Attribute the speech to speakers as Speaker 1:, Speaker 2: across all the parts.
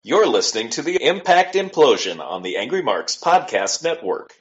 Speaker 1: You're listening to the Impact Implosion on the Angry Marks Podcast Network.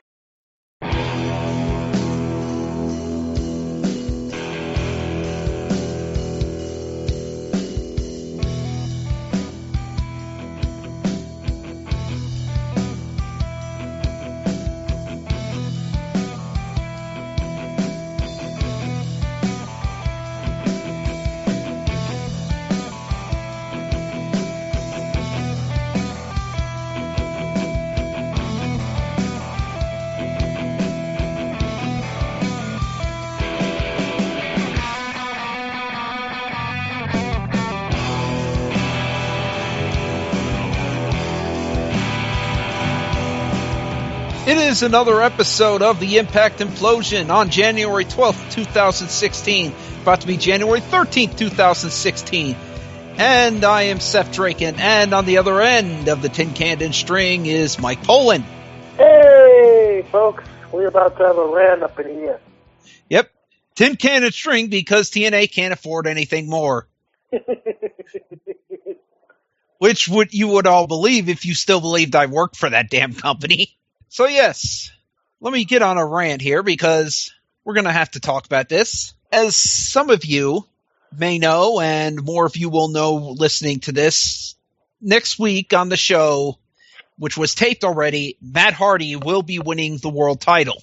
Speaker 2: It is another episode of the Impact Implosion on January 12th, 2016. About to be January 13th, 2016. And I am Seth Draken, and on the other end of the tin can and string is Mike Poland.
Speaker 3: Hey, folks. We're about to have a rant up in here.
Speaker 2: Yep. Tin can and string because TNA can't afford anything more. Which you would all believe if you still believed I worked for that damn company. So yes, let me get on a rant here because we're going to have to talk about this. As some of you may know, and more of you will know listening to this, next week on the show, which was taped already, Matt Hardy will be winning the world title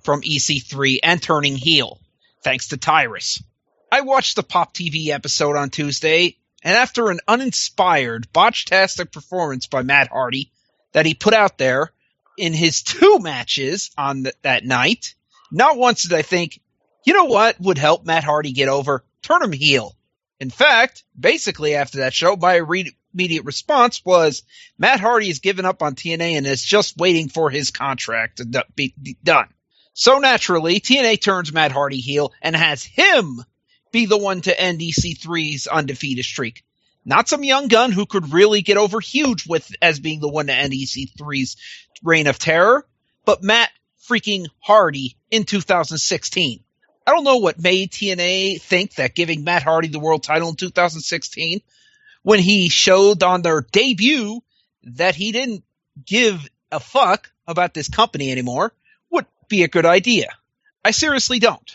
Speaker 2: from EC3 and turning heel, thanks to Tyrus. I watched the Pop TV episode on Tuesday, and after an uninspired, botch-tastic performance by Matt Hardy that he put out there, in his two matches on that night, not once did I think, you know what would help Matt Hardy get over? Turn him heel. In fact, basically after that show, my immediate response was, Matt Hardy has given up on TNA and is just waiting for his contract to be done. So naturally, TNA turns Matt Hardy heel and has him be the one to end EC3's undefeated streak. Not some young gun who could really get over huge with as being the one to end EC3's reign of terror, but Matt freaking Hardy in 2016. I don't know what made TNA think that giving Matt Hardy the world title in 2016, when he showed on their debut that he didn't give a fuck about this company anymore, would be a good idea. I seriously don't.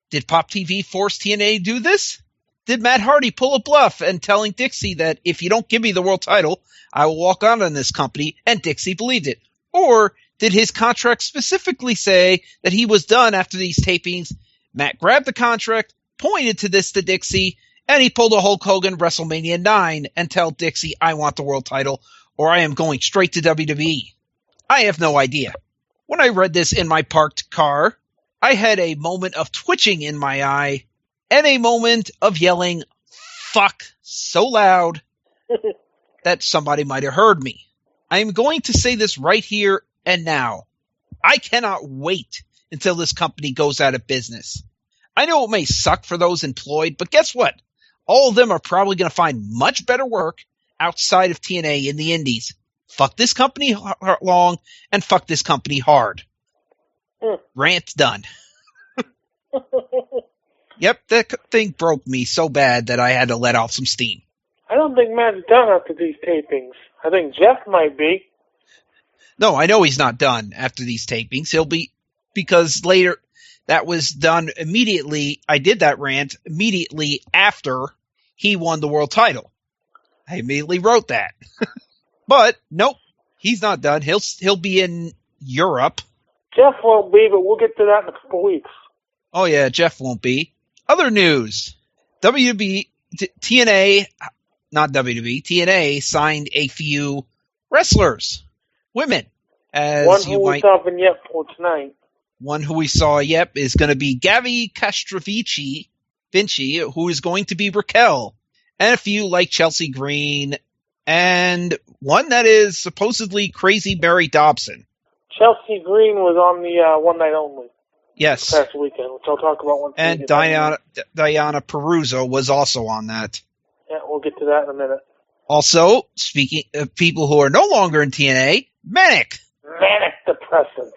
Speaker 2: Did Pop TV force TNA to do this? Did Matt Hardy pull a bluff and telling Dixie that if you don't give me the world title, I will walk on this company, and Dixie believed it? Or did his contract specifically say that he was done after these tapings? Matt grabbed the contract, pointed to Dixie, and he pulled a Hulk Hogan WrestleMania 9 and tell Dixie, I want the world title, or I am going straight to WWE. I have no idea. When I read this in my parked car, I had a moment of twitching in my eye, and a moment of yelling, fuck, so loud that somebody might have heard me. I am going to say this right here and now. I cannot wait until this company goes out of business. I know it may suck for those employed, but guess what? All of them are probably going to find much better work outside of TNA in the indies. Fuck this company long and fuck this company hard. Rant done. Yep, that thing broke me so bad that I had to let off some steam.
Speaker 3: I don't think Matt's done after these tapings. I think Jeff might be.
Speaker 2: No, I know he's not done after these tapings. He'll be, because later, that was done immediately. I did that rant immediately after he won the world title. I immediately wrote that. But, nope, he's not done. He'll be in Europe.
Speaker 3: Jeff won't be, but we'll get to that in a couple weeks.
Speaker 2: Oh yeah, Jeff won't be. Other news. TNA signed a few wrestlers. Women. As
Speaker 3: one who we saw Vignette for tonight.
Speaker 2: One who we saw, is going to be Gavi Castrovinci, who is going to be Raquel. And a few like Chelsea Green. And one that is supposedly Crazy Mary Dobson.
Speaker 3: Chelsea Green was on the One Night Only.
Speaker 2: Yes.
Speaker 3: Past weekend, which I'll talk about once.
Speaker 2: And Diana Peruzzo was also on that.
Speaker 3: Yeah, we'll get to that in a minute.
Speaker 2: Also, speaking of people who are no longer in TNA, Manic.
Speaker 3: Manic Depressant.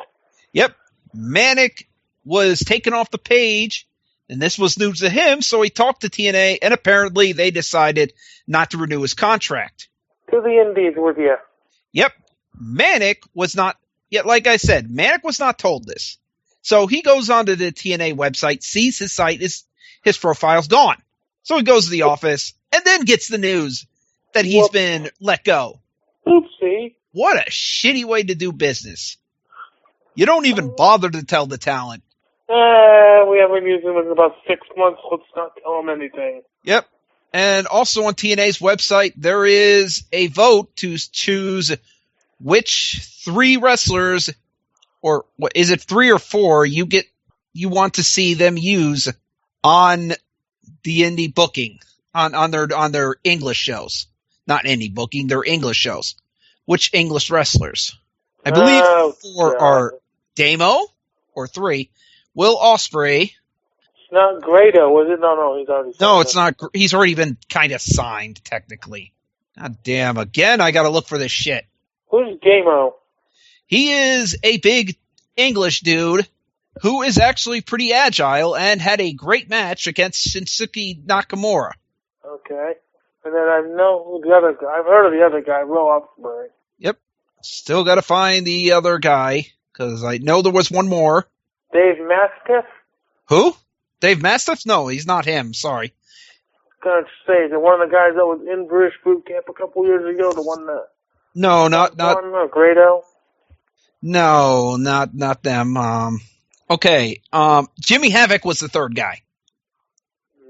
Speaker 2: Yep. Manic was taken off the page, and this was news to him, so he talked to TNA, and apparently they decided not to renew his contract.
Speaker 3: To the Indies with you.
Speaker 2: Yep. Manic was not, yet like I said, Manic was not told this. So he goes onto the TNA website, sees his site, his profile's gone. So he goes to the office and then gets the news that he's been let go.
Speaker 3: Oopsie.
Speaker 2: What a shitty way to do business. You don't even bother to tell the talent.
Speaker 3: We haven't used them in about 6 months. Let's not tell them anything.
Speaker 2: Yep. And also on TNA's website, there is a vote to choose which 3 wrestlers, or what is it, 3 or 4, you want to see them use on the indie booking, on their English shows. Not indie booking, their English shows. Which English wrestlers? I believe 4 are Damo, or 3, Will Ospreay.
Speaker 3: It's not Grado, is it? No, he's already signed.
Speaker 2: No, it's not. He's already been kind of signed, technically. God damn, again, I gotta look for this shit.
Speaker 3: Who's Damo?
Speaker 2: He is a big English dude who is actually pretty agile and had a great match against Shinsuke Nakamura.
Speaker 3: Okay. And then I know who the other guy. I've heard of the other guy, Will Ospreay.
Speaker 2: Yep. Still gotta find the other guy, because I know there was one more.
Speaker 3: Dave Mastiff?
Speaker 2: Who? Dave Mastiff? No, he's not him. Sorry.
Speaker 3: Gonna say, is it one of the guys that was in British boot camp a couple years ago? The one that...
Speaker 2: No, not
Speaker 3: Grado?
Speaker 2: No, not them. Okay. Jimmy Havoc was the 3rd guy.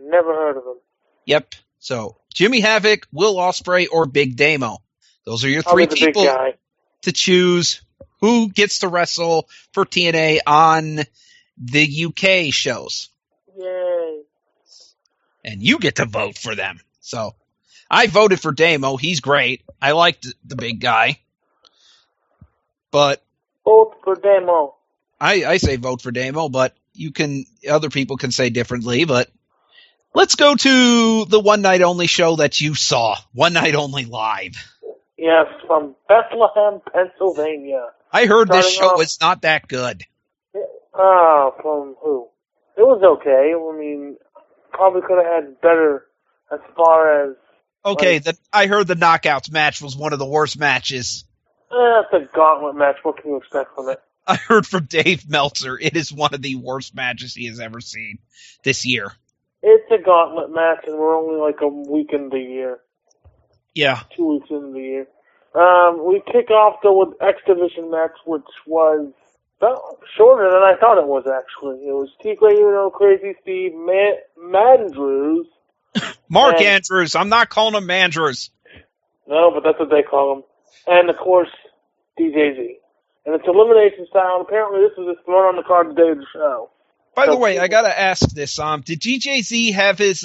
Speaker 3: Never heard of him.
Speaker 2: Yep. So Jimmy Havoc, Will Ospreay, or Big Damo. Those are your 3 people to choose who gets to wrestle for TNA on the UK shows.
Speaker 3: Yay.
Speaker 2: And you get to vote for them. So I voted for Damo. He's great. I liked the big guy. But
Speaker 3: vote for Damo.
Speaker 2: I say vote for Damo, but other people can say differently. But let's go to the one night only show that you saw. One night only live.
Speaker 3: Yes, from Bethlehem, Pennsylvania.
Speaker 2: I heard this show was not that good.
Speaker 3: From who? It was okay. I mean, probably could have had better as far as...
Speaker 2: Okay, I heard the Knockouts match was one of the worst matches.
Speaker 3: It's a gauntlet match. What can you expect from it?
Speaker 2: I heard from Dave Meltzer it is one of the worst matches he has ever seen this year.
Speaker 3: It's a gauntlet match, and we're only like a week in the year.
Speaker 2: Yeah.
Speaker 3: 2 weeks in the year. We kick off, though, with X Division match, which was shorter than I thought it was, actually. It was Tigre Uno, Crazy Steve, Mandrews.
Speaker 2: Mark Andrews. I'm not calling him Mandrews.
Speaker 3: No, but that's what they call him. And, of course, DJZ. And it's elimination style. Apparently, this was just thrown on the card the day of the show.
Speaker 2: By the way, I gotta ask this. Did DJZ have his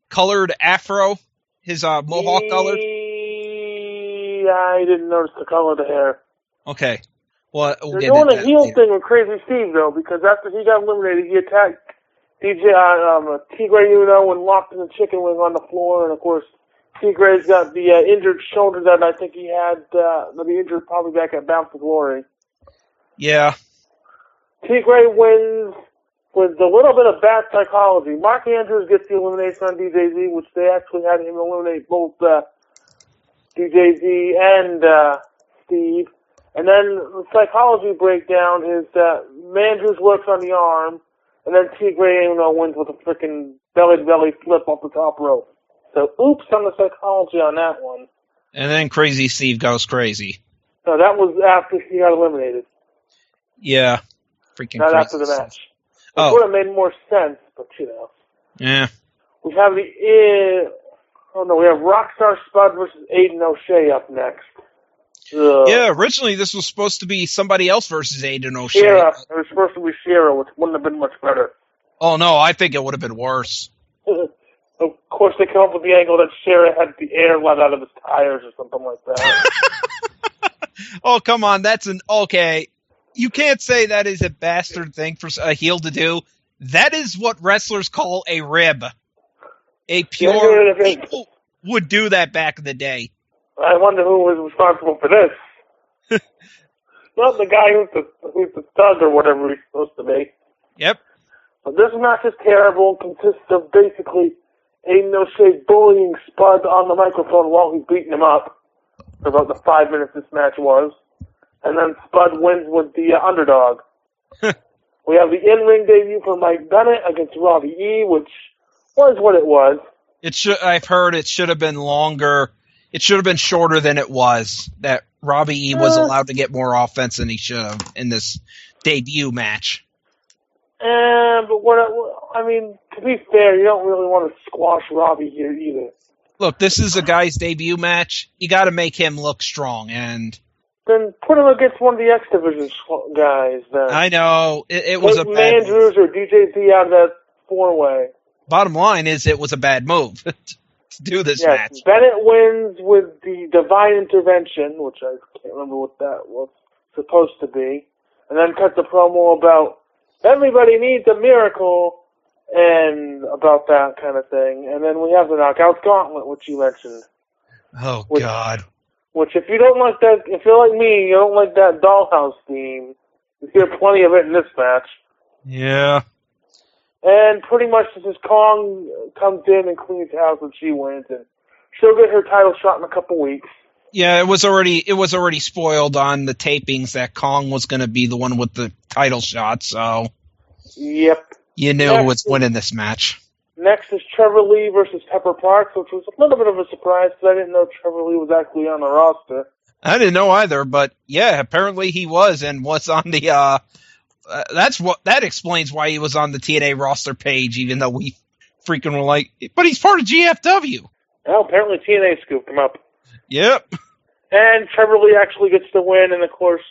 Speaker 2: colored afro? His mohawk colored?
Speaker 3: I didn't notice the color of the hair.
Speaker 2: Okay. Well, we'll
Speaker 3: They're
Speaker 2: get
Speaker 3: doing
Speaker 2: into
Speaker 3: a heel
Speaker 2: later.
Speaker 3: thing with Crazy Steve, though, because after he got eliminated, he attacked Tigre Uno and locked in the chicken wing on the floor. And, of course, Tigre's got the injured shoulder that I think he had, the injured probably back at Bound for Glory.
Speaker 2: Yeah.
Speaker 3: Tigre wins with a little bit of bad psychology. Mark Andrews gets the elimination on DJZ, which they actually had him eliminate both DJZ and Steve. And then the psychology breakdown is that Mandrews works on the arm, and then Tigre wins with a freaking belly-to-belly flip off the top rope. So, oops on the psychology on that one.
Speaker 2: And then Crazy Steve goes crazy.
Speaker 3: No, that was after he got eliminated.
Speaker 2: Yeah. Freaking
Speaker 3: Not
Speaker 2: crazy
Speaker 3: after the match. It
Speaker 2: Oh.
Speaker 3: would have made more sense, but you know.
Speaker 2: Yeah.
Speaker 3: We have we have Rockstar Spud versus Aiden O'Shea up next.
Speaker 2: Yeah, originally this was supposed to be somebody else versus Aiden O'Shea.
Speaker 3: Shira. It was supposed to be Shira, which wouldn't have been much better.
Speaker 2: Oh, no, I think it would have been worse.
Speaker 3: Of course, they come up with the angle that Shira had the air let out of his tires or something like that.
Speaker 2: Oh, come on, okay. You can't say that is a bastard thing for a heel to do. That is what wrestlers call a rib. A pure people would do that back in the day.
Speaker 3: I wonder who was responsible for this. Not the guy who's the thug or whatever he's supposed to be.
Speaker 2: Yep.
Speaker 3: But this match is terrible. It consists of basically Aiden O'Shea bullying Spud on the microphone while he's beating him up. for about the 5 minutes this match was. And then Spud wins with the underdog. We have the in-ring debut for Mike Bennett against Robbie E., which was what it was.
Speaker 2: I've heard it should have been longer. It should have been shorter than it was. That Robbie E. was allowed to get more offense than he should have in this debut match.
Speaker 3: But to be fair, you don't really want to squash Robbie here either.
Speaker 2: Look, this is a guy's debut match. You got to make him look strong, and
Speaker 3: then put him against one of the X Division guys. Then
Speaker 2: I know it was a bad
Speaker 3: Andrews or DJ Z out of that 4-way.
Speaker 2: Bottom line is, it was a bad move to do this match.
Speaker 3: Bennett wins with the Divine Intervention, which I can't remember what that was supposed to be, and then cuts a promo about everybody needs a miracle and about that kind of thing. And then we have the Knockouts Gauntlet, which you mentioned.
Speaker 2: Oh, God.
Speaker 3: Which, if you don't like that, if you're like me, you don't like that Dollhouse theme, you hear plenty of it in this match.
Speaker 2: Yeah.
Speaker 3: And pretty much this is Kong comes in and cleans house and she wins, and she'll get her title shot in a couple weeks.
Speaker 2: Yeah, it was already spoiled on the tapings that Kong was going to be the one with the title shot, so
Speaker 3: yep,
Speaker 2: you knew who was winning this match.
Speaker 3: Next is Trevor Lee versus Pepper Parks, which was a little bit of a surprise because I didn't know Trevor Lee was actually on the roster.
Speaker 2: I didn't know either, but yeah, apparently he was, and was on the. That explains why he was on the TNA roster page, even though we freaking were like, but he's part of GFW.
Speaker 3: Well, apparently TNA scooped him up.
Speaker 2: Yep.
Speaker 3: And Trevor Lee actually gets the win, and of course,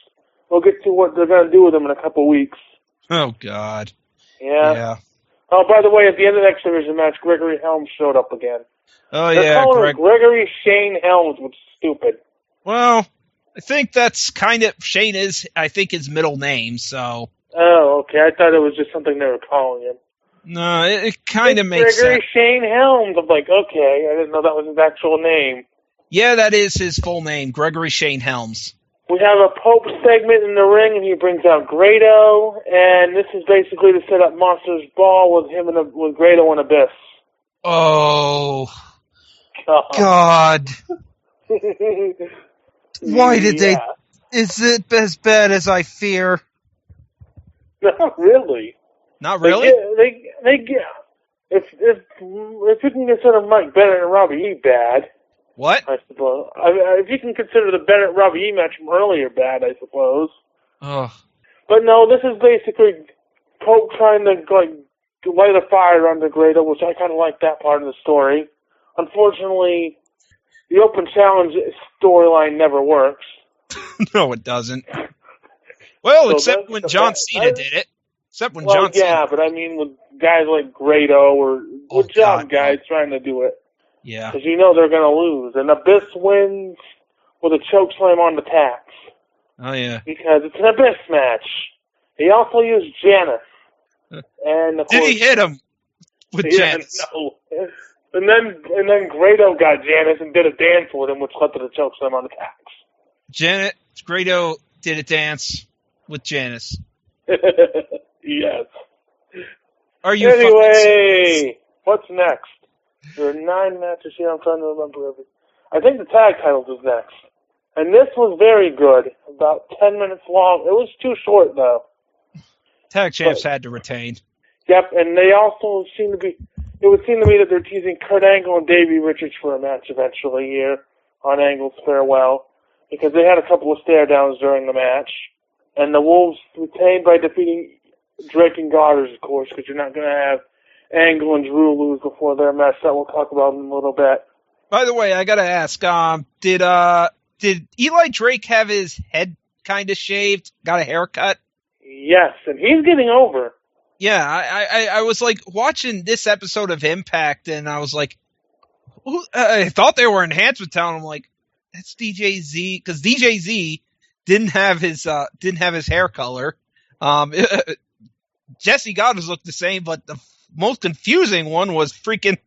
Speaker 3: we'll get to what they're going to do with him in a couple weeks.
Speaker 2: Oh, God.
Speaker 3: Yeah. Oh, by the way, at the end of the X Division match, Gregory Helms showed up again.
Speaker 2: Oh,
Speaker 3: They're calling him Gregory Shane Helms, which is stupid.
Speaker 2: Well, I think that's kind of, Shane is, I think, his middle name, so.
Speaker 3: Oh, okay. I thought it was just something they were calling him.
Speaker 2: No, it kind of makes sense.
Speaker 3: Gregory Shane Helms. I'm like, okay, I didn't know that was his actual name.
Speaker 2: Yeah, that is his full name, Gregory Shane Helms.
Speaker 3: We have a Pope segment in the ring, and he brings out Grado, and this is basically to set up Monsters Ball with him and with Grado and Abyss.
Speaker 2: Oh, God. Why did they... Is it as bad as I fear?
Speaker 3: Not really.
Speaker 2: Not really?
Speaker 3: They get... If you can consider Mike Bennett and Robbie E. bad...
Speaker 2: What?
Speaker 3: I suppose. If you can consider the Bennett-Robbie E match from earlier bad, I suppose.
Speaker 2: Oh.
Speaker 3: But no, this is basically Pope trying to light a fire under Grado, which I kind of like that part of the story. Unfortunately, the Open Challenge storyline never works.
Speaker 2: No, it doesn't. Well, so except when John Cena did it. Except when John Cena.
Speaker 3: Yeah, but I mean with guys like Grado or good job guys trying to do it.
Speaker 2: Yeah.
Speaker 3: Because you know they're going to lose. And Abyss wins with a chokeslam on the tax.
Speaker 2: Oh, yeah.
Speaker 3: Because it's an Abyss match. He also used Janice. And of
Speaker 2: Did he hit him with Janice?
Speaker 3: No. And then Grado got Janice and did a dance with him, which led to the chokeslam on the tax.
Speaker 2: Grado did a dance with Janice.
Speaker 3: Yes.
Speaker 2: Are you
Speaker 3: anyway, what's next? There are 9 matches here. I'm trying to remember everything. I think the tag titles is next. And this was very good. About 10 minutes long. It was too short, though.
Speaker 2: Tag champs had to retain.
Speaker 3: Yep, and they also seem to be... It would seem to me that they're teasing Kurt Angle and Davey Richards for a match eventually here on Angle's Farewell. Because they had a couple of stare-downs during the match. And the Wolves retained by defeating Drake and Goddard, of course, because you're not going to have Angle and Drew lose before their match. That we'll talk about in a little bit.
Speaker 2: By the way, I gotta ask, did Eli Drake have his head kind of shaved? Got a haircut?
Speaker 3: Yes, and he's getting over.
Speaker 2: Yeah, I was like watching this episode of Impact, and I was like, I thought they were Enhancement Talent. I'm like, that's DJ Z, because DJ Z didn't have his hair color. Jesse Goddard's looked the same, but the most confusing one was freaking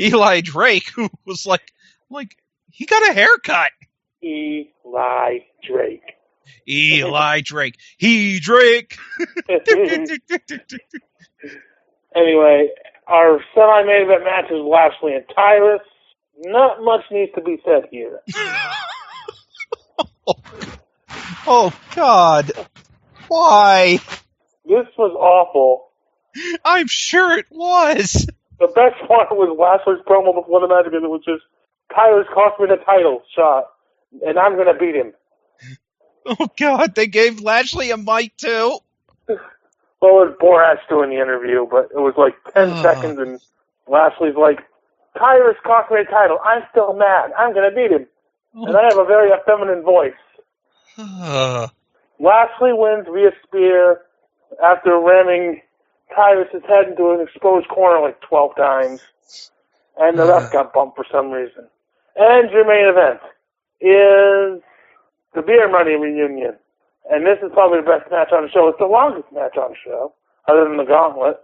Speaker 2: Eli Drake, who was like he got a haircut.
Speaker 3: Eli Drake.
Speaker 2: Eli Drake. He Drake.
Speaker 3: Anyway, our semi-main event match is Lashley and Tyrus. Not much needs to be said here.
Speaker 2: Oh, God. Why?
Speaker 3: This was awful.
Speaker 2: I'm sure it was.
Speaker 3: The best part was Lashley's promo before the match, because it was just, Tyler's cost me the title shot, and I'm going to beat him.
Speaker 2: Oh, God, they gave Lashley a mic, too.
Speaker 3: Well, it was Borash doing the interview, but it was like 10 seconds, and Lashley's like, Tyler's cost me the title. I'm still mad. I'm going to beat him. And I have a very effeminate voice. Lashley wins via spear after ramming Tyrus' head into an exposed corner like 12 times. And the ref got bumped for some reason. And your main event is the Beer Money reunion. And this is probably the best match on the show. It's the longest match on the show, other than the Gauntlet.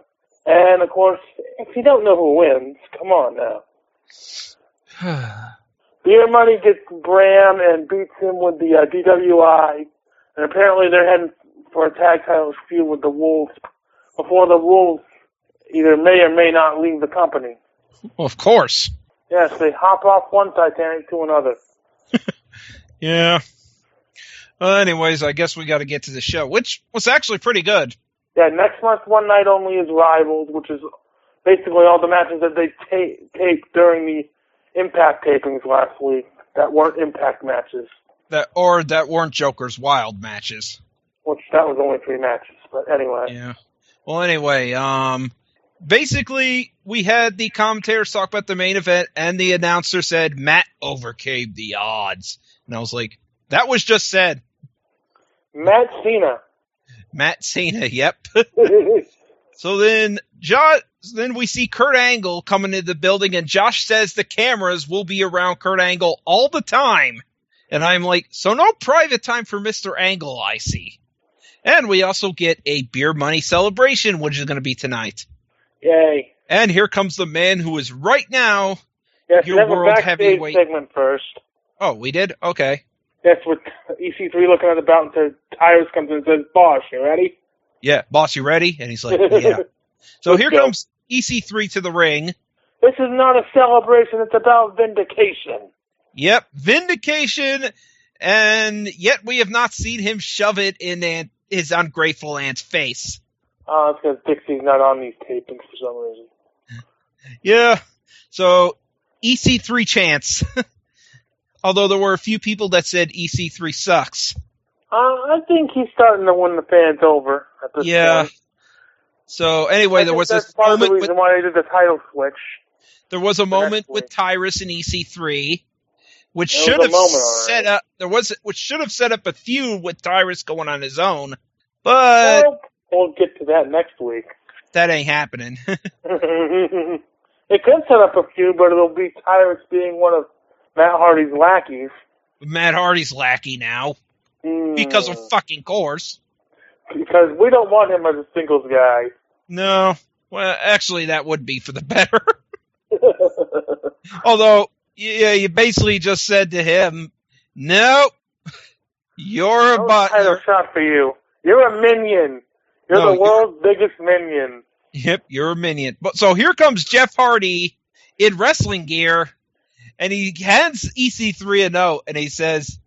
Speaker 3: And, of course, if you don't know who wins, come on now. Beer Money gets Bram and beats him with the DWI. And apparently they're heading for a tag title feud with the Wolves before the Wolves either may or may not leave the company.
Speaker 2: Well, of course.
Speaker 3: Yes, they hop off one Titanic to another.
Speaker 2: Yeah. Well, anyways, I guess we got to get to the show, which was actually pretty good.
Speaker 3: Yeah, next month, One Night Only is Rivals, which is basically all the matches that they taped during the Impact tapings last week that weren't Impact matches.
Speaker 2: That weren't Joker's Wild matches.
Speaker 3: Which, that was only 3 matches, but anyway.
Speaker 2: Yeah. Well, anyway, basically, we had the commentators talk about the main event, and the announcer said, Matt overcame the odds. And I was like, that was just said.
Speaker 3: Matt Cena,
Speaker 2: yep. So then we see Kurt Angle coming into the building, and Josh says the cameras will be around Kurt Angle all the time. And I'm like, so no private time for Mr. Angle, I see. And we also get a Beer Money celebration, which is going to be tonight.
Speaker 3: Yay.
Speaker 2: And here comes the man who is right now
Speaker 3: yes,
Speaker 2: your world heavyweight.
Speaker 3: Segment first.
Speaker 2: Oh, we did? Okay.
Speaker 3: That's with EC3 looking at the belt and says, Tyrus comes in and says, boss, you ready?
Speaker 2: Yeah, boss, you ready? And he's like, yeah. So here comes EC3 to the ring.
Speaker 3: This is not a celebration, it's about vindication.
Speaker 2: Yep, vindication, and yet we have not seen him shove it in his ungrateful aunt's face.
Speaker 3: Oh, it's because Dixie's not on these tapings for some reason.
Speaker 2: Yeah, so EC3 chants. Although there were a few people that said EC3 sucks.
Speaker 3: I think he's starting to win the fans over at this point.
Speaker 2: So anyway, there was this
Speaker 3: part
Speaker 2: moment
Speaker 3: of the reason why they did the title switch.
Speaker 2: There was a moment with Tyrus and EC3, which should have set up a feud with Tyrus going on his own. But
Speaker 3: we'll get to that next week.
Speaker 2: That ain't happening.
Speaker 3: It could set up a feud, but it'll be Tyrus being one of Matt Hardy's lackeys.
Speaker 2: Matt Hardy's lackey now. Because of fucking course.
Speaker 3: Because we don't want him as a singles guy.
Speaker 2: No. Well, actually, that would be for the better. Although, yeah, you basically just said to him, nope, you're a butt.
Speaker 3: Title shot for you. You're a minion. You're the world's biggest minion.
Speaker 2: Yep, you're a minion. But so here comes Jeff Hardy in wrestling gear, and he hands EC3 a note, and he says,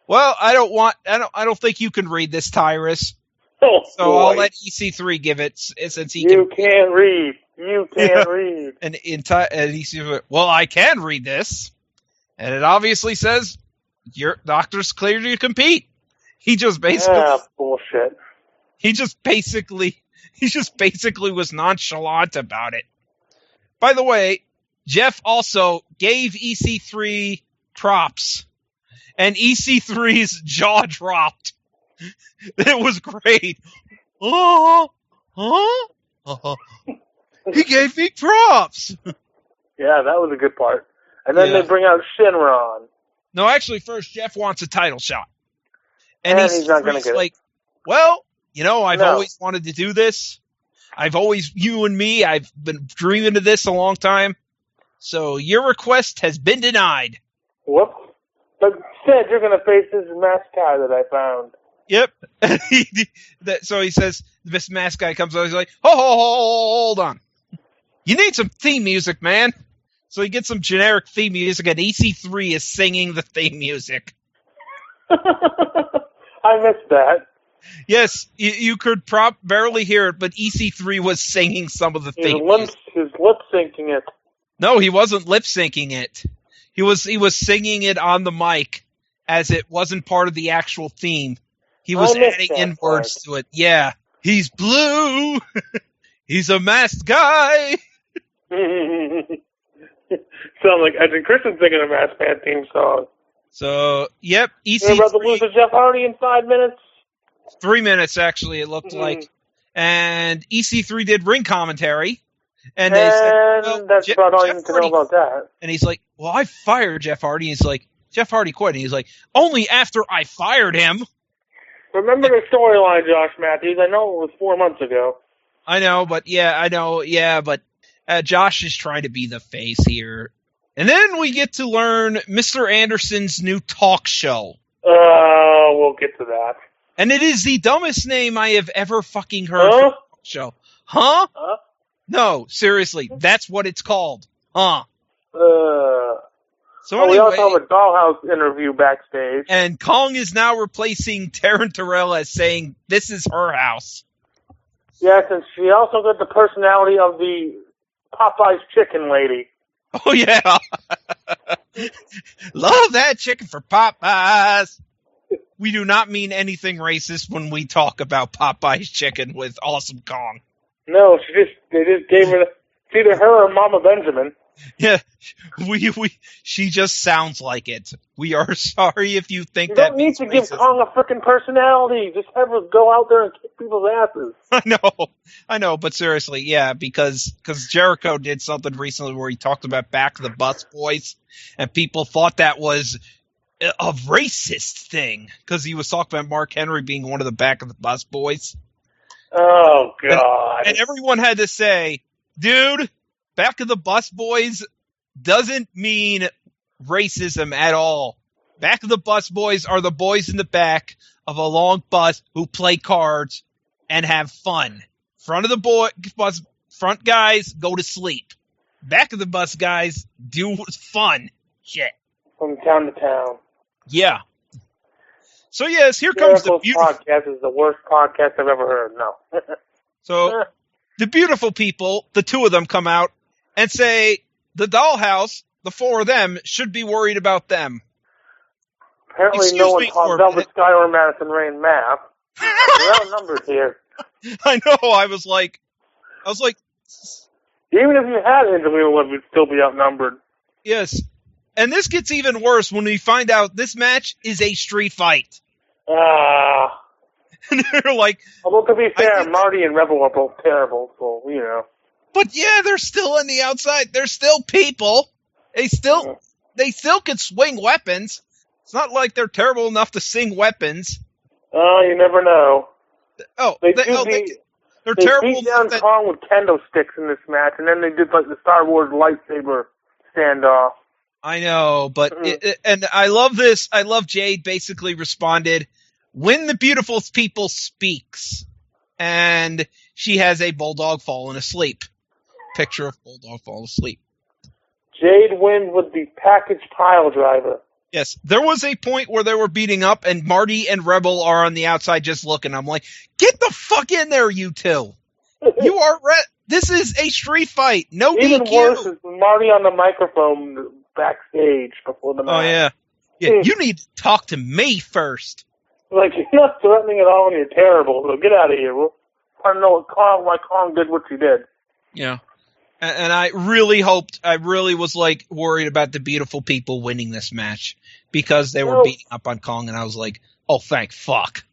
Speaker 2: "Well, I don't think you can read this, Tyrus.
Speaker 3: Oh,
Speaker 2: so
Speaker 3: boy.
Speaker 2: I'll let EC3 give it since he
Speaker 3: You can't read. You can't read."
Speaker 2: And EC3, well, I can read this, and it obviously says your doctor's cleared you to compete. He just basically
Speaker 3: bullshit.
Speaker 2: He just basically was nonchalant about it. By the way, Jeff also gave EC3 props, and EC3's jaw dropped. It was great. He gave me props.
Speaker 3: Yeah, that was a good part. And then they bring out Shinron.
Speaker 2: No, actually, first Jeff wants a title shot, and
Speaker 3: he's not going to get
Speaker 2: it. Well, I've always wanted to do this. I've been dreaming of this a long time. So your request has been denied.
Speaker 3: Whoops. But instead, you're going to face this masked guy that I found.
Speaker 2: Yep. So he says, this masked guy comes over, he's like, hold on. You need some theme music, man. So he gets some generic theme music, and EC3 is singing the theme music.
Speaker 3: I missed that.
Speaker 2: Yes, you could barely hear it, but EC3 was singing some of the theme music.
Speaker 3: He's lip-syncing it.
Speaker 2: No, he wasn't lip-syncing it. He was singing it on the mic as it wasn't part of the actual theme. He was adding in words to it. Yeah. He's blue. He's a masked guy.
Speaker 3: Sound like Edwin Christian singing a Masked Man theme song.
Speaker 2: So, yep. EC3.
Speaker 3: You're about to lose to Jeff Hardy in 5 minutes?
Speaker 2: 3 minutes, actually, it looked like. And EC3 did ring commentary. And they said, well,
Speaker 3: that's about all you need to know about that.
Speaker 2: And he's like, well, I fired Jeff Hardy. He's like, Jeff Hardy quit. And he's like, only after I fired him.
Speaker 3: Remember the storyline, Josh Matthews. I know it was 4 months ago.
Speaker 2: I know, but Josh is trying to be the face here. And then we get to learn Mr. Anderson's new talk show.
Speaker 3: We'll get to that.
Speaker 2: And it is the dumbest name I have ever fucking heard for a talk show. Huh? No, seriously, that's what it's called. Huh? So anyway,
Speaker 3: we also have a Dollhouse interview backstage.
Speaker 2: And Kong is now replacing Taryn Terrell as saying, this is her house.
Speaker 3: Yes, and she also got the personality of the Popeye's chicken lady.
Speaker 2: Oh, yeah. Love that chicken for Popeyes. We do not mean anything racist when we talk about Popeye's chicken with Awesome Kong.
Speaker 3: No, they just gave her, it's either her or Mama Benjamin.
Speaker 2: Yeah, she just sounds like it. We are sorry if you think
Speaker 3: you
Speaker 2: that.
Speaker 3: You don't need to give Kong a frickin' personality. Just have her go out there and kick people's asses.
Speaker 2: I know, but seriously, yeah, because Jericho did something recently where he talked about Back of the Bus Boys, and people thought that was a racist thing because he was talking about Mark Henry being one of the Back of the Bus Boys.
Speaker 3: Oh, God.
Speaker 2: And everyone had to say, dude, Back of the Bus Boys doesn't mean racism at all. Back of the Bus Boys are the boys in the back of a long bus who play cards and have fun. Front of the bus, front guys go to sleep. Back of the bus guys do fun shit.
Speaker 3: From town to town.
Speaker 2: Yeah. So yes, here comes the beautiful
Speaker 3: podcast is the worst podcast I've ever heard. No.
Speaker 2: So the beautiful people, the two of them come out and say the Dollhouse, the four of them, should be worried about them.
Speaker 3: Apparently no one called Velvet Sky or Madison Rain math. We're outnumbered here.
Speaker 2: I know, I was like
Speaker 3: even if you had Angelina Love, we'd still be outnumbered.
Speaker 2: Yes. And this gets even worse when we find out this match is a street fight. And they're like...
Speaker 3: Although, to be fair, Marty and Rebel are both terrible, so, you know.
Speaker 2: But yeah, they're still on the outside. They're still people. They still can swing weapons. It's not like they're terrible enough to sing weapons.
Speaker 3: Oh, you never know.
Speaker 2: They're terrible.
Speaker 3: They beat down Kong with kendo sticks in this match, and then they did like the Star Wars lightsaber standoff.
Speaker 2: I know, but and I love this. I love Jade basically responded, when the beautiful people speaks, and she has a bulldog falling asleep. Picture of bulldog falling asleep.
Speaker 3: Jade wins with the package pile driver.
Speaker 2: Yes, there was a point where they were beating up, and Marty and Rebel are on the outside just looking. I'm like, get the fuck in there, you two. You are this is a street fight. No
Speaker 3: Even
Speaker 2: DQ.
Speaker 3: worse is Marty on the microphone backstage before the match.
Speaker 2: Oh, yeah. You need to talk to me first.
Speaker 3: Like, you're not threatening at all and you're terrible, so get out of here. We'll I don't know why Kong did what she did.
Speaker 2: Yeah. And I really was like worried about the beautiful people winning this match because they were beating up on Kong, and I was like, oh, thank fuck.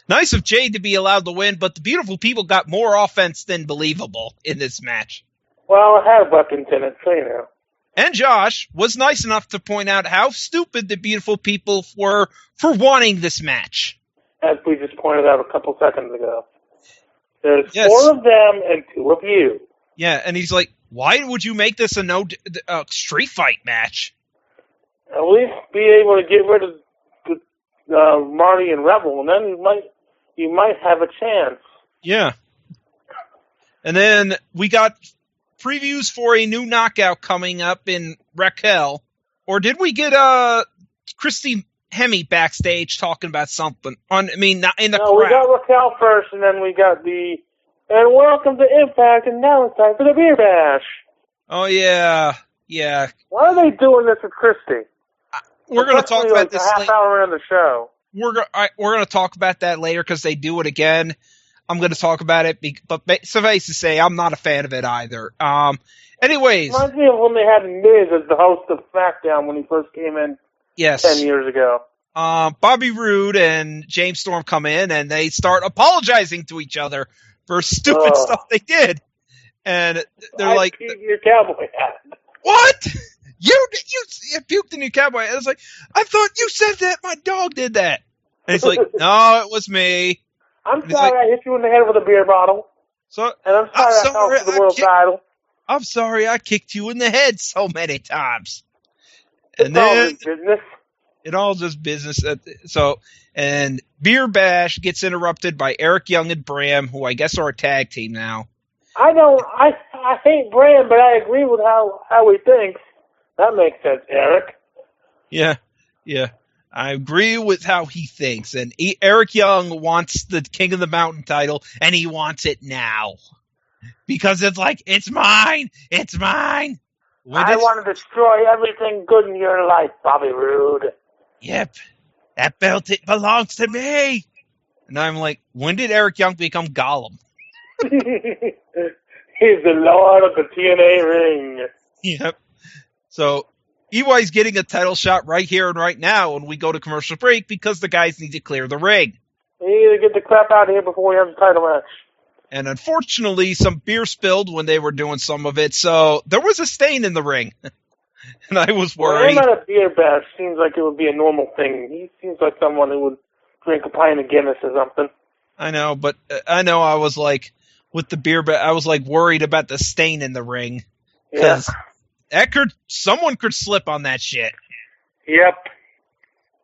Speaker 2: Nice of Jade to be allowed to win, but the beautiful people got more offense than believable in this match.
Speaker 3: Well, it had weapons in it, so you know.
Speaker 2: And Josh was nice enough to point out how stupid the beautiful people were for wanting this match.
Speaker 3: As we just pointed out a couple seconds ago. There's 4 of them and 2 of you.
Speaker 2: Yeah, and he's like, why would you make this a street fight match?
Speaker 3: At least be able to get rid of Marty and Rebel, and then you might have a chance.
Speaker 2: Yeah. And then we got previews for a new knockout coming up in Raquel. Or did we get Christy Hemi backstage talking about something. Not in the
Speaker 3: No, we
Speaker 2: crowd.
Speaker 3: got Raquel first, and then we got and welcome to Impact, and now it's time for the Beer Bash.
Speaker 2: Oh, yeah. Yeah.
Speaker 3: Why are they doing this with Christy?
Speaker 2: We're going to talk
Speaker 3: Especially,
Speaker 2: about this
Speaker 3: a half
Speaker 2: later.
Speaker 3: hour into the show.
Speaker 2: We're going to talk about that later because they do it again. I'm going to talk about it, but suffice to say, I'm not a fan of it either. Anyways.
Speaker 3: Reminds me of when they had Miz as the host of SmackDown when he first came in 10 years ago.
Speaker 2: Bobby Roode and James Storm come in, and they start apologizing to each other for stupid stuff they did. And they're like...
Speaker 3: your cowboy hat.
Speaker 2: What? You puked in your cowboy hat. I was like, I thought you said that. My dog did that. And he's like, no, it was me.
Speaker 3: I'm sorry I hit you in the head with a beer bottle. And I'm sorry I fell for the world title.
Speaker 2: I'm sorry I kicked you in the head so many times.
Speaker 3: And then
Speaker 2: it all just business. And Beer Bash gets interrupted by Eric Young and Bram, who I guess are a tag team now.
Speaker 3: I hate Bram, but I agree with how he thinks. That makes sense, Eric.
Speaker 2: Yeah. I agree with how he thinks. And Eric Young wants the King of the Mountain title, and he wants it now. Because it's like, it's mine! It's mine!
Speaker 3: I want to destroy everything good in your life, Bobby Roode.
Speaker 2: Yep. That belt, it belongs to me! And I'm like, when did Eric Young become Gollum?
Speaker 3: He's the Lord of the TNA ring.
Speaker 2: Yep. So, EY's getting a title shot right here and right now when we go to commercial break because the guys need to clear the ring.
Speaker 3: We need to get the crap out of here before we have the title match.
Speaker 2: And unfortunately, some beer spilled when they were doing some of it, so there was a stain in the ring. And I was worried.
Speaker 3: Well, him at a beer bash seems like it would be a normal thing. He seems like someone who would drink a pint of Guinness or something.
Speaker 2: I know, but I was like, with the beer bash, I was like worried about the stain in the ring. Because someone could slip on that shit.
Speaker 3: Yep.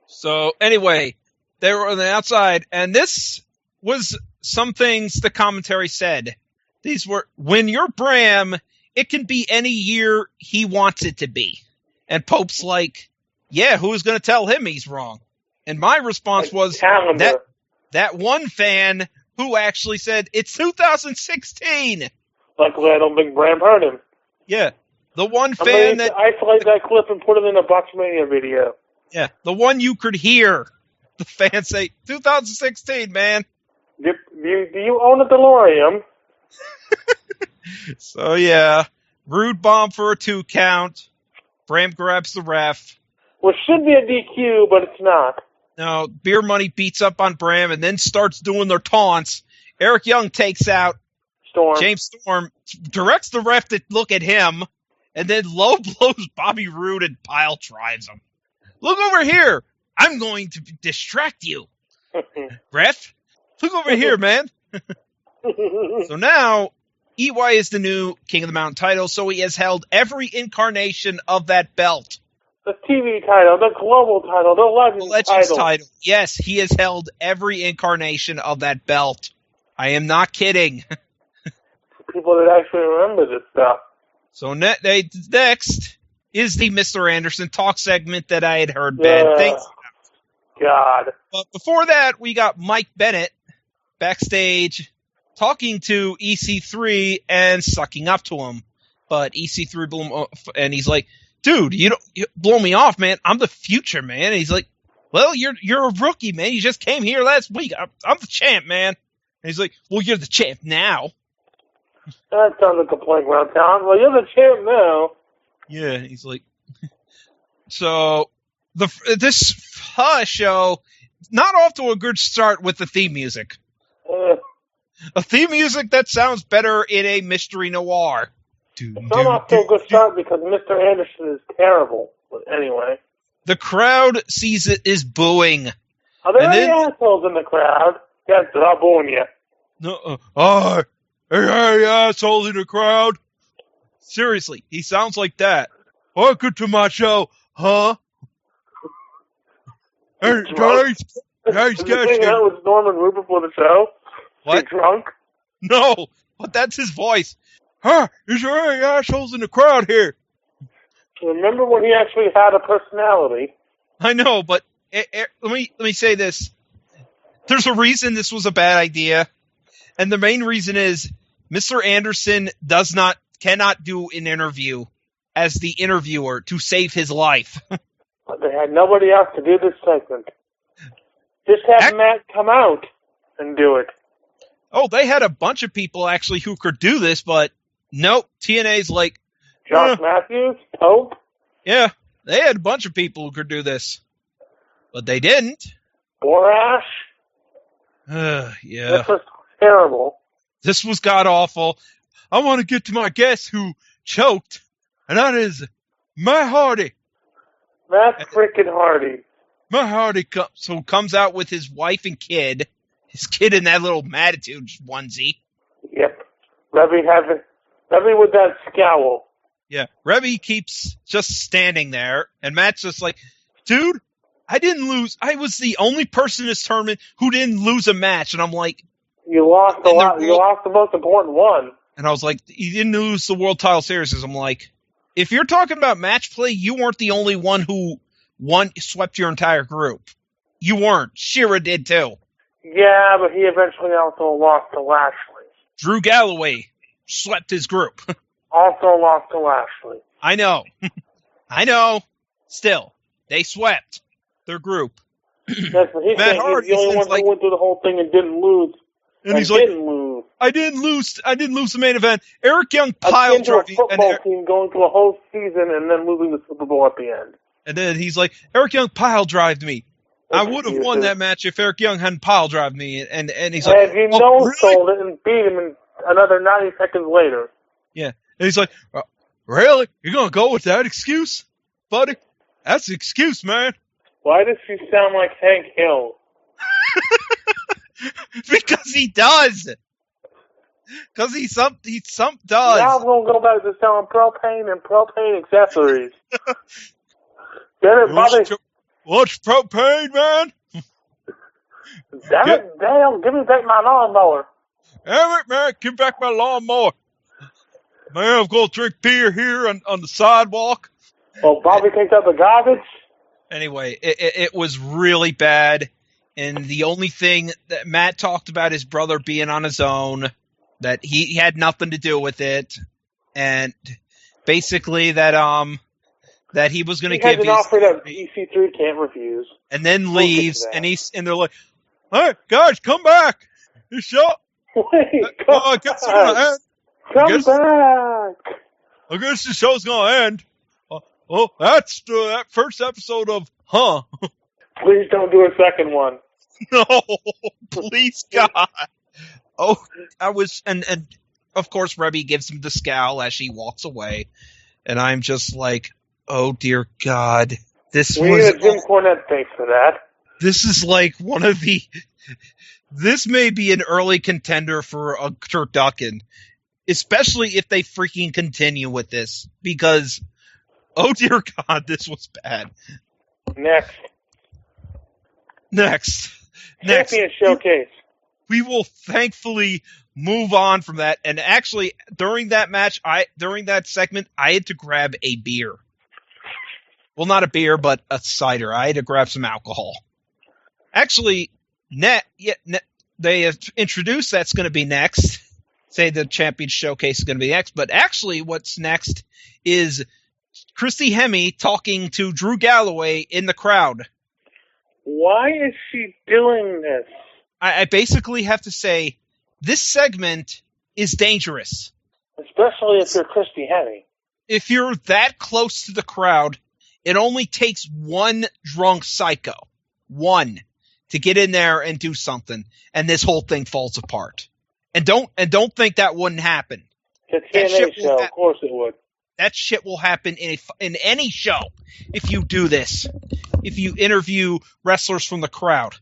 Speaker 2: So anyway, they were on the outside, and this was some things the commentary said. These were, when you're Bram, it can be any year he wants it to be. And Pope's like, yeah, who's going to tell him he's wrong? And my response was that one fan who actually said, it's 2016.
Speaker 3: Luckily, I don't think Bram heard him.
Speaker 2: Yeah. The one fan that...
Speaker 3: isolate that clip and put it in a Boxmania video.
Speaker 2: Yeah. The one you could hear the fan say, 2016, man.
Speaker 3: Do you own a DeLorean?
Speaker 2: So, yeah. Rude bomb for a 2 count. Bram grabs the ref.
Speaker 3: Which should be a DQ, but it's not.
Speaker 2: No, Beer Money beats up on Bram and then starts doing their taunts. Eric Young takes out James Storm, directs the ref to look at him, and then low blows Bobby Roode and pile drives him. Look over here. I'm going to distract you. Ref, look over here, man. So now, EY is the new King of the Mountain title, so he has held every incarnation of that belt.
Speaker 3: The TV title, the global title, the Legends
Speaker 2: title. Yes, he has held every incarnation of that belt. I am not kidding.
Speaker 3: People that actually remember this stuff.
Speaker 2: So next is the Mr. Anderson talk segment that I had heard bad things about.
Speaker 3: God.
Speaker 2: But before that, we got Mike Bennett backstage talking to EC3 and sucking up to him. But EC3 blew him off, and he's like, dude, you blow me off, man. I'm the future, man. And he's like, well, you're a rookie, man. You just came here last week. I'm the champ, man. And he's like, well, you're the champ now.
Speaker 3: That sounds like a playground town. Well, you're the champ now.
Speaker 2: Yeah, he's like... So, this show, not off to a good start with the theme music. A theme music that sounds better in a mystery noir.
Speaker 3: It's not off to a good start because Mr. Anderson is terrible. But anyway.
Speaker 2: The crowd sees it is booing.
Speaker 3: Are there any assholes in the crowd? Yes, they're booing you.
Speaker 2: No, hey, asshole in the crowd. Seriously, he sounds like that. Welcome to my show, huh? Hey, guys,
Speaker 3: hanging out with Norman Rubin before the show?
Speaker 2: What?
Speaker 3: You drunk?
Speaker 2: No, but that's his voice. Huh? Is there any assholes in the crowd here?
Speaker 3: Remember when he actually had a personality?
Speaker 2: I know, but let me say this. There's a reason this was a bad idea, and the main reason is Mr. Anderson cannot do an interview as the interviewer to save his life.
Speaker 3: But they had nobody else to do this segment. Just have Matt come out and do it.
Speaker 2: Oh, they had a bunch of people actually who could do this, but nope. TNA's like
Speaker 3: Josh Matthews, Pope.
Speaker 2: Yeah, they had a bunch of people who could do this, but they didn't.
Speaker 3: Borash.
Speaker 2: Yeah.
Speaker 3: This was terrible.
Speaker 2: This was god awful. I want to get to my guest who choked, and that is Matt Hardy.
Speaker 3: Matt freaking Hardy.
Speaker 2: Matt Hardy comes out with his wife and kid. His kid in that little Matitude onesie.
Speaker 3: Yep. Revy with that scowl.
Speaker 2: Yeah. Revy keeps just standing there, and Matt's just like, dude, I didn't lose. I was the only person in this tournament who didn't lose a match. And I'm like,
Speaker 3: you lost you lost the most important one.
Speaker 2: And I was like, you didn't lose the World Title Series. I'm like, if you're talking about match play, you weren't the only one who swept your entire group. You weren't. Shira did too.
Speaker 3: Yeah, but he eventually also lost to Lashley.
Speaker 2: Drew Galloway swept his group.
Speaker 3: Also lost to Lashley.
Speaker 2: I know. I know. Still, they swept their group.
Speaker 3: Yes, but he's
Speaker 2: Matt Hardy
Speaker 3: the only one who went through the whole thing and didn't lose.
Speaker 2: And he's like, I didn't lose the main event. Eric Young pile drove
Speaker 3: me. A football team going through a whole season and then losing the Super Bowl at the end.
Speaker 2: And then he's like, Eric Young pile drived me. I would have won that match if Eric Young hadn't pile drived me. And he's like,
Speaker 3: and he no-sold it and beat him in another 90 seconds later.
Speaker 2: Yeah. And he's like, really? You're going to go with that excuse, buddy? That's the excuse, man.
Speaker 3: Why does he sound like Hank Hill?
Speaker 2: Because he does. Because he does.
Speaker 3: Now we're going to go back to selling propane and propane accessories. Get it, Bobby?
Speaker 2: What's propane, man?
Speaker 3: Damn it, Dale, give me back my lawnmower.
Speaker 2: Damn it, man, give back my lawnmower. Man, I'm going to drink beer here on the sidewalk.
Speaker 3: Well, Bobby takes out the garbage.
Speaker 2: Anyway, it was really bad. And the only thing that Matt talked about his brother being on his own, that he had nothing to do with it. And basically that he was going to give
Speaker 3: an offer that EC3 can't refuse.
Speaker 2: And then leaves, and they're like, hey, guys, come back. You show.
Speaker 3: Wait, come back. Come back.
Speaker 2: I guess the show's going to end. Oh, that's that first episode of Huh.
Speaker 3: Please don't do a second one.
Speaker 2: No, please, God. Oh, and of course, Rebby gives him the scowl as she walks away. And I'm just like, oh, dear God. This
Speaker 3: we need a Jim Cornette face for that.
Speaker 2: This is like this may be an early contender for a turducken, especially if they freaking continue with this, because, oh dear God, this was bad. Next.
Speaker 3: Champion Showcase.
Speaker 2: We will thankfully move on from that. And actually, during that match, during that segment, I had to grab a beer. Well, not a beer, but a cider. I had to grab some alcohol. Actually, they have introduced that's going to be next. Say the Champion Showcase is going to be next. But actually, what's next is Christy Hemme talking to Drew Galloway in the crowd.
Speaker 3: Why is she doing this?
Speaker 2: I basically have to say, this segment is dangerous.
Speaker 3: Especially if you're Christy Hemme.
Speaker 2: If you're that close to the crowd, it only takes one drunk psycho. One. To get in there and do something. And this whole thing falls apart. And don't think that wouldn't happen.
Speaker 3: It's a TNA show, of course it would.
Speaker 2: That shit will happen in any show if you do this. If you interview wrestlers from the crowd.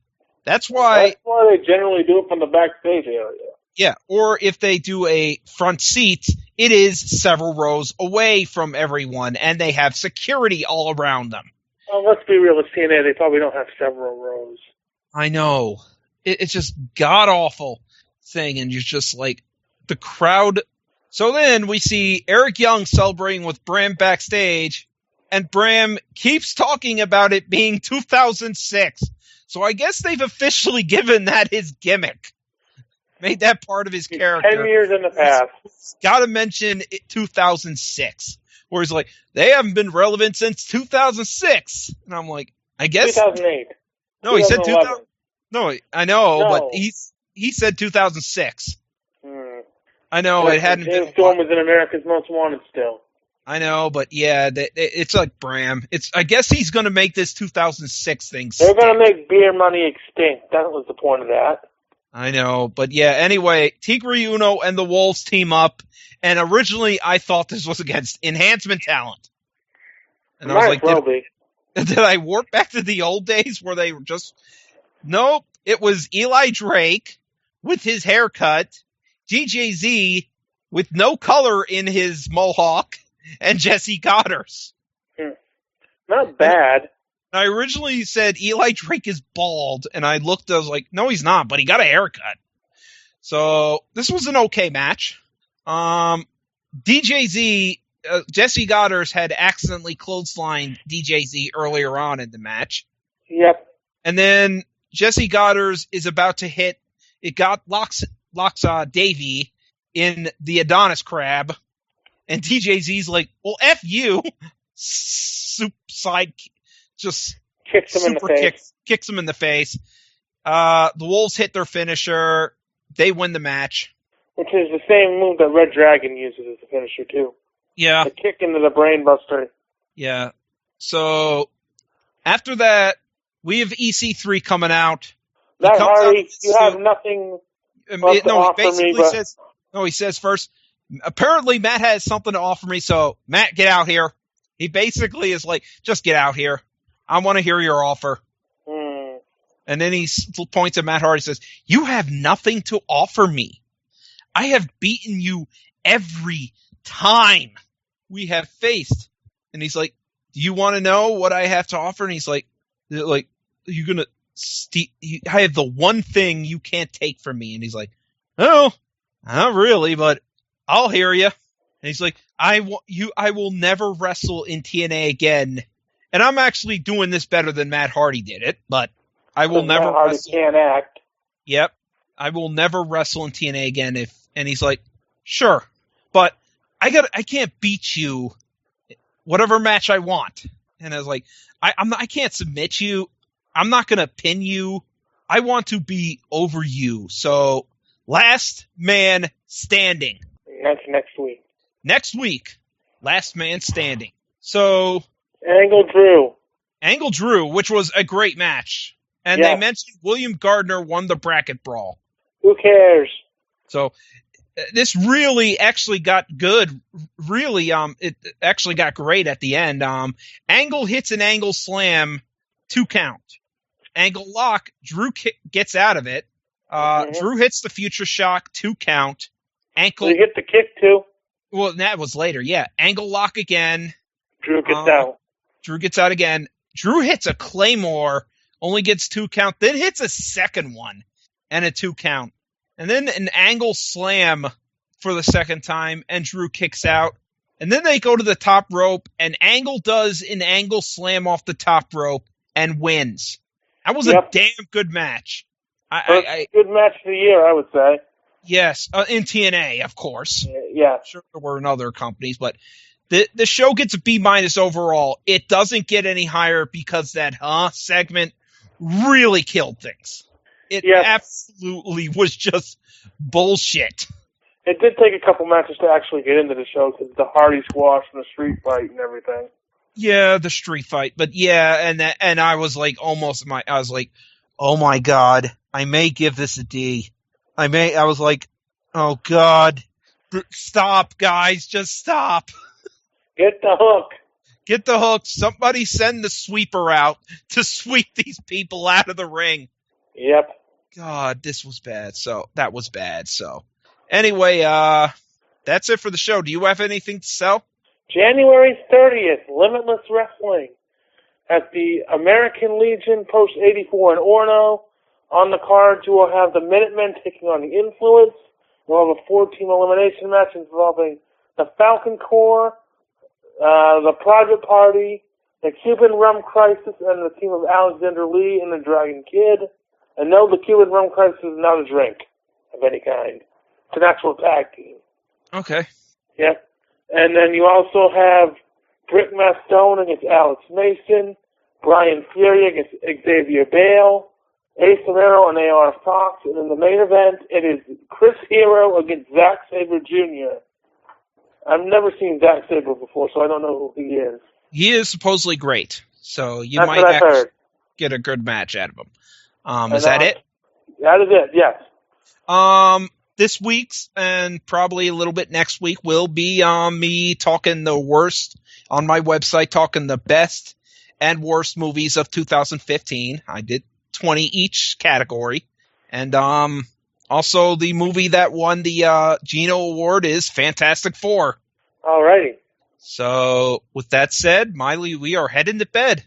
Speaker 2: That's why
Speaker 3: they generally do it from the backstage area.
Speaker 2: Yeah, or if they do a front seat, it is several rows away from everyone, and they have security all around them.
Speaker 3: Well, let's be real, with TNA, they probably don't have several rows.
Speaker 2: I know. It's just god-awful thing, and you're just like, the crowd. So then we see Eric Young celebrating with Bram backstage, And Bram keeps talking about it being 2006. So I guess they've officially given that his gimmick. Made that part of his character.
Speaker 3: 10 years in the past.
Speaker 2: Got to mention 2006. Where he's like, they haven't been relevant since 2006. And I'm like, I guess.
Speaker 3: 2008.
Speaker 2: No, he said 2000. No, I know,
Speaker 3: No.
Speaker 2: but he said 2006. I know, it hadn't been.
Speaker 3: James Storm was in America's Most Wanted still.
Speaker 2: I know, but yeah, it's like Bram. I guess he's going to make this 2006 thing.
Speaker 3: They're going to make beer money extinct. That was the point of that.
Speaker 2: I know, but yeah, anyway, Tigre Uno and the Wolves team up, and originally I thought this was against Enhancement Talent. And I was like, did I warp back to the old days where they were just... Nope, it was Eli Drake with his haircut, DJZ with no color in his mohawk, and Jesse Goddard's.
Speaker 3: Not bad.
Speaker 2: I originally said Eli Drake is bald, and I looked, I was like, no, he's not, but he got a haircut. So, this was an okay match. DJZ, Jesse Goddard's had accidentally clotheslined DJZ earlier on in the match.
Speaker 3: Yep.
Speaker 2: And then Jesse Goddard's is about to hit, locks Davey in the Adonis crab, and DJZ's like, well, F you, just
Speaker 3: kicks him in the face.
Speaker 2: Kicks him in the face. The Wolves hit their finisher. They win the match.
Speaker 3: Which is the same move that Red Dragon uses as a finisher, too.
Speaker 2: Yeah.
Speaker 3: The kick into the brain buster.
Speaker 2: Yeah. So, after that, we have EC3 coming out.
Speaker 3: Matt Hardy, you have nothing to offer me, but...
Speaker 2: he says first, apparently Matt has something to offer me, so Matt, get out here. He basically is like, just get out here. I want to hear your offer. And then he points at Matt Hardy and says, you have nothing to offer me. I have beaten you every time we have faced. And he's like, do you want to know what I have to offer? And he's like, you're going to, I have the one thing you can't take from me. And he's like, oh, not really, but I'll hear you. And he's like, I will never wrestle in TNA again. And I'm actually doing this better than Matt Hardy did it, but I will never
Speaker 3: Matt Hardy
Speaker 2: wrestle.
Speaker 3: Can't act.
Speaker 2: Yep. I will never wrestle in TNA again and he's like, sure, but I can't beat you whatever match I want. And I was like, I can't submit you. I'm not going to pin you. I want to be over you. So last man standing.
Speaker 3: That's next week.
Speaker 2: Next week, last man standing. So
Speaker 3: Angle
Speaker 2: Drew, which was a great match. And They mentioned William Gardner won the bracket brawl.
Speaker 3: Who cares?
Speaker 2: So this really actually got good. Really, it actually got great at the end. Angle hits an angle slam, 2 count. Angle lock, Drew gets out of it. Drew hits the future shock, 2 count. Ankle.
Speaker 3: He hit the kick too.
Speaker 2: Well, that was later, yeah. Angle lock again.
Speaker 3: Drew gets out.
Speaker 2: Drew gets out again. Drew hits a Claymore, only gets 2 count, then hits a second one and a 2 count. And then an angle slam for the second time, and Drew kicks out. And then they go to the top rope, and Angle does an angle slam off the top rope and wins. That was a damn good match.
Speaker 3: Good match of the year, I would say.
Speaker 2: Yes, in TNA, of course.
Speaker 3: Yeah.
Speaker 2: Sure, there were in other companies, but the show gets a B- overall. It doesn't get any higher because that segment really killed things. It absolutely was just bullshit.
Speaker 3: It did take a couple matches to actually get into the show because the Hardy squash and the street fight and everything.
Speaker 2: Yeah, the street fight, but yeah, and I was like oh my god, I may give this a D. I was like, oh god, stop, guys, just stop.
Speaker 3: Get the hook.
Speaker 2: Get the hook. Somebody send the sweeper out to sweep these people out of the ring.
Speaker 3: Yep.
Speaker 2: God, this was bad. So that was bad. So anyway, that's it for the show. Do you have anything to sell?
Speaker 3: January 30th, Limitless Wrestling at the American Legion Post 84 in Orono. On the cards, you will have the Minutemen taking on the Influence. We'll have a 4-team elimination match involving the Falcon Corps, the Private Party, the Cuban Rum Crisis, and the team of Alexander Lee and the Dragon Kid. And no, the Cuban Rum Crisis is not a drink of any kind. It's an actual tag team.
Speaker 2: Okay.
Speaker 3: Yep. And then you also have Britt Mastone against Alex Mason, Brian Fury against Xavier Bale, Ace Romero and AR Fox. And in the main event, it is Chris Hero against Zack Sabre Jr. I've never seen Zack Sabre before, so I don't know who he is.
Speaker 2: He is supposedly great, so you
Speaker 3: That's
Speaker 2: might
Speaker 3: what I've heard.
Speaker 2: get a good match out of him. Is that it?
Speaker 3: That is it, yes.
Speaker 2: This week's and probably a little bit next week will be me talking the worst on my website, talking the best and worst movies of 2015. I did 20 each category. And also the movie that won the Geno Award is Fantastic Four.
Speaker 3: Alrighty.
Speaker 2: So with that said, Miley, we are heading to bed.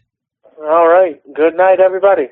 Speaker 3: All right. Good night, everybody.